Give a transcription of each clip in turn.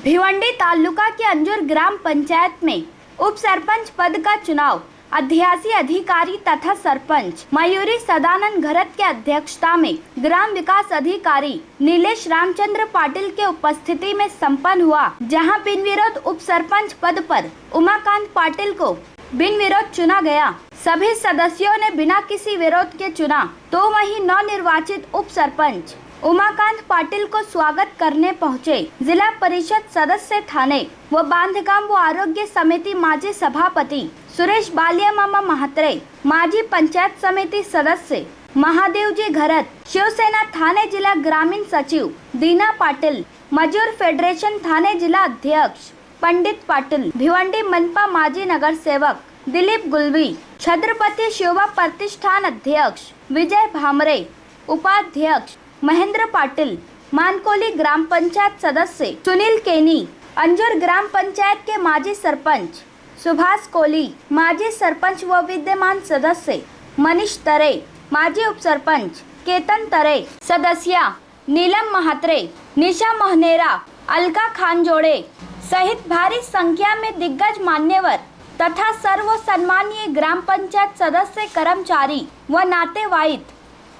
भिवंडी तालुका के अंजूर ग्राम पंचायत में उप सरपंच पद का चुनाव अध्यासी अधिकारी तथा सरपंच मयूरी सदानंद घरत के अध्यक्षता में ग्राम विकास अधिकारी नीलेश रामचंद्र पाटिल के उपस्थिति में संपन्न हुआ, जहां बिन विरोध उप सरपंच पद पर उमाकांत पाटिल को बिन विरोध चुना गया। सभी सदस्यों ने बिना किसी विरोध के चुना, तो वहीं नवनिर्वाचित उप सरपंच उमाकांत पाटिल को स्वागत करने पहुंचे जिला परिषद सदस्य थाने व बांधकाम व आरोग्य समिति माजी सभापति सुरेश बालिया मामा महात्रे, माजी पंचायत समिति सदस्य महादेव जी घरत, शिवसेना थाने जिला ग्रामीण सचिव दीना पाटिल, मजूर फेडरेशन थाने जिला अध्यक्ष पंडित पाटिल, भिवंडी मनपा माजी नगर सेवक दिलीप गुलवी, छत्रपति शिवबा प्रतिष्ठान अध्यक्ष विजय भामरे, उपाध्यक्ष महेंद्र पाटिल, मानकोली ग्राम पंचायत सदस्य सुनील केनी, अंजूर ग्राम पंचायत के माजी सरपंच सुभाष कोली, माजी सरपंच व विद्यमान सदस्य मनीष तरे, माजी उप सरपंच केतन तरे, सदस्या नीलम महात्रे, निशा मोहनेरा, अलका खानजोड़े सहित भारी संख्या में दिग्गज मान्यवर तथा सर्व सम्मानीय ग्राम पंचायत सदस्य, कर्मचारी व नातेवाईक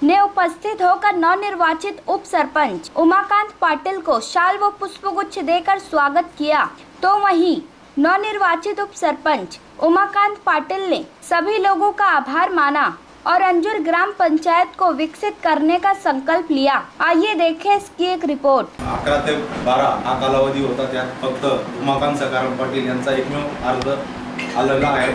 ने उपस्थित होकर नवनिर्वाचित उप सरपंच उमाकांत पाटिल को शाल व पुष्पगुच्छ देकर स्वागत किया। तो वहीं नवनिर्वाचित उप सरपंच उमाकांत पाटिल ने सभी लोगों का आभार माना और अंजूर ग्राम पंचायत को विकसित करने का संकल्प लिया। आइए देखें इसकी एक रिपोर्ट। 11 ते 12 हा कालावधी होता, त्यात फक्त उमाकांत सखाराम पाटील यांचा एकमेव अर्ज आलेला आहे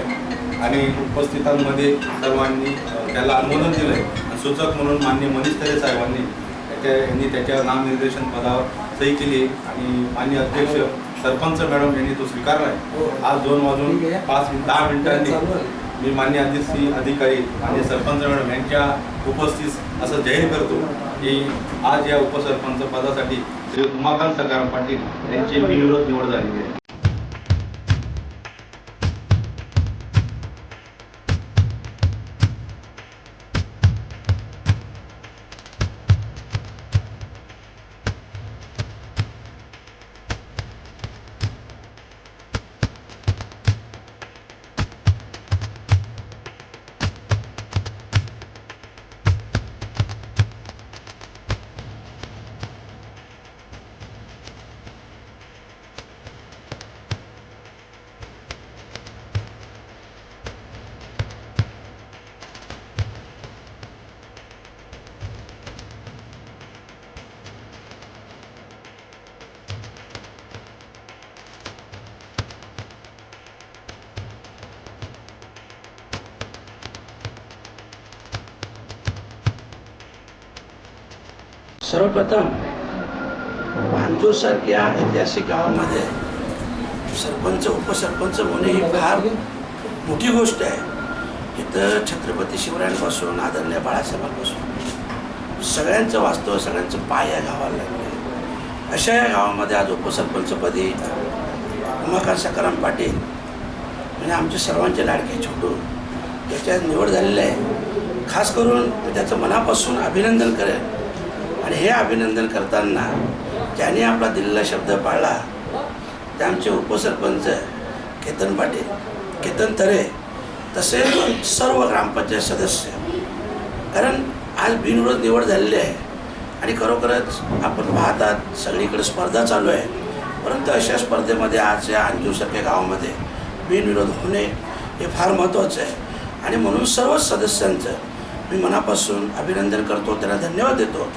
आणि उपस्थितांमध्ये सर्वांनी त्याला अनुमोदन दिलंय। सूचक म्हणून माननीय मनीष तरे साहेबांनी त्याच्या नामनिर्देशन पदावर सही केली आणि माननीय अध्यक्ष सरपंच मॅडम यांनी तो स्वीकारला आहे। आज 2:05-10 मिनिटांनी मी माननीय अधिकारी आणि सरपंच मॅडम यांच्या उपस्थित असं जाहीर करतो की आज या उपसरपंच पदासाठी श्री उमाकांत सखाराम पाटील यांची बिनविरोध निवड झालेली आहे। सर्वप्रथम अंजूर सारख्या ऐतिहासिक गावामध्ये सरपंच उपसरपंच होणे ही फार मोठी गोष्ट आहे। इथं छत्रपती शिवरायांपासून आदरणीय बाळासाहेबांपासून सगळ्यांचं वास्तव, सगळ्यांचं पाय या गावाला लागलं। अशा या गावामध्ये आज उपसरपंचपदी उमाकांत सखाराम पाटील म्हणजे आमचे सर्वांचे लाडके छोटू याच्या निवड झालेली आहे। खास करून मी त्याचं मनापासून अभिनंदन करेन आणि हे अभिनंदन करताना ज्यांनी आपला दिलेला शब्द पाळला ते आमचे उपसरपंच केतन पाटील, केतन तरे, तसेच सर्व ग्रामपंचायत सदस्य। कारण आज बिनविरोध निवड झालेली आहे आणि खरोखरच आपण पाहतात सगळीकडे स्पर्धा चालू आहे, परंतु अशा स्पर्धेमध्ये आज या अंजूरसारख्या गावामध्ये बिनविरोध होणे हे फार महत्त्वाचं आहे आणि म्हणून सर्व सदस्यांचं मी मनापासून अभिनंदन करतो, त्यांना धन्यवाद देतो।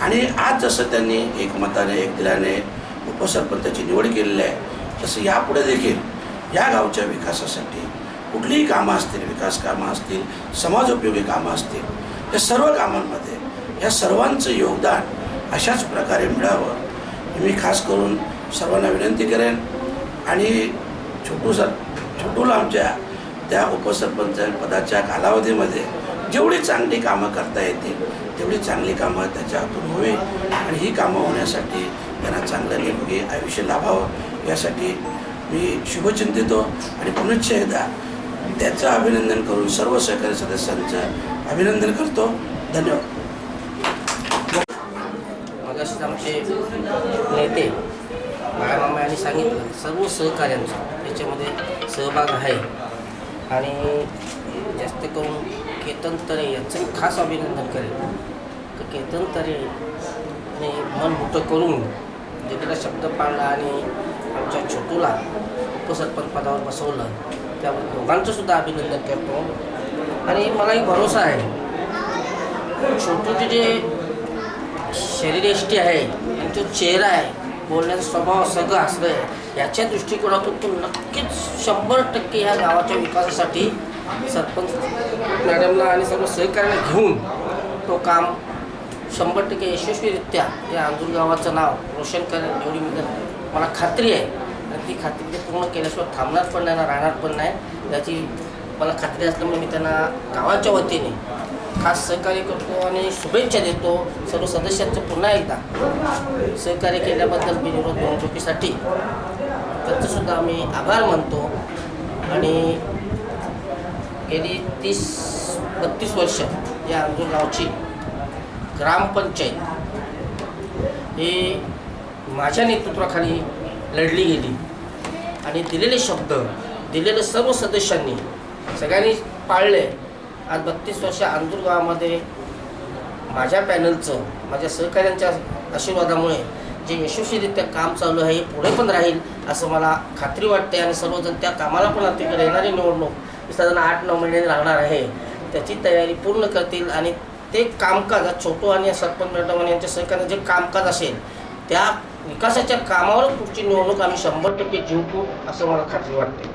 आणि आज जसं त्यांनी एकमताने एक दिलाने उपसरपंचाची निवड केलेली आहे, तसं यापुढे देखील या गावच्या विकासासाठी कुठलीही कामं असतील, विकास कामं असतील, समाजोपयोगी कामं असतील, या सर्व कामांमध्ये या सर्वांचं योगदान अशाच प्रकारे मिळावं मी खास करून सर्वांना विनंती करेन। आणि छोटूला आमच्या त्या उपसरपंच पदाच्या कालावधीमध्ये जेवढी चांगली कामं करता येतील तेवढी चांगली कामं त्याच्या हातून होईल आणि ही कामं होण्यासाठी त्यांना चांगलं निरोगी आयुष्य लाभावं यासाठी मी शुभचिंतितो आणि पुनश्च एकदा त्याचं अभिनंदन करून सर्व सहकारी सदस्यांचं अभिनंदन करतो। धन्यवाद। मगाशीच आमचे नेते बाळामामा यांनी सांगितलं सर्व सहकाऱ्यांचा त्याच्यामध्ये सहभाग आहे आणि जास्त करून केतन तरे याचं खास अभिनंदन करेल. तर केतन तरेने मन मोठं करून दिलेला शब्द पाळला आणि आमच्या छोटूला उपसरपंच पदावर बसवलं, त्यामुळे दोघांचं सुद्धा अभिनंदन करतो. आणि मलाही भरोसा आहे छोटूचे जे शरीरयष्टी आहे आणि जो चेहरा आहे, बोलण्याचा स्वभाव सगळं असलं आहे, याच्या दृष्टिकोनातून तो नक्कीच 100% ह्या गावाच्या विकासासाठी सरपंच मॅडमला आणि सर्व सहकार्याला घेऊन तो काम 100% यशस्वीरित्या या अंजूर गावाचं नाव रोशन करेल एवढी मला खात्री आहे. आणि ती खात्री ते पूर्ण केल्याशिवाय थांबणार पण नाही ना राहणार पण नाही याची मला खात्री असल्यामुळे मी त्यांना गावाच्या वतीने खास सहकार्य करतो आणि शुभेच्छा देतो. सर्व सदस्यांचं पुन्हा एकदा सहकार्य केल्याबद्दल बिनविरोध निवडणुकीसाठी त्यांचंसुद्धा आम्ही आभार मानतो. आणि गेली 30-32 वर्ष या अंजूर गावची ग्रामपंचायत ही माझ्या नेतृत्वाखाली लढली गेली आणि दिलेले शब्द दिलेले सर्व सदस्यांनी सगळ्यांनी पाळले. आज 32 वर्ष अंजूर गावामध्ये माझ्या पॅनलचं माझ्या सहकाऱ्यांच्या आशीर्वादामुळे जे यशस्वीरित्या काम चालू आहे पुढे पण राहील असं मला खात्री वाटते. आणि सर्वजण त्या कामाला पण तिकडे येणारी निवडणूक साधारण 8-9 महिने लागणार आहे त्याची तयारी पूर्ण करतील. आणि ते कामकाज छोटू आणि सरपंच मॅडम यांच्या सहकार्याने जे कामकाज असेल त्या विकासाच्या कामावर पुढची निवडणूक आम्ही 100% जिंकू असं मला खात्री वाटते.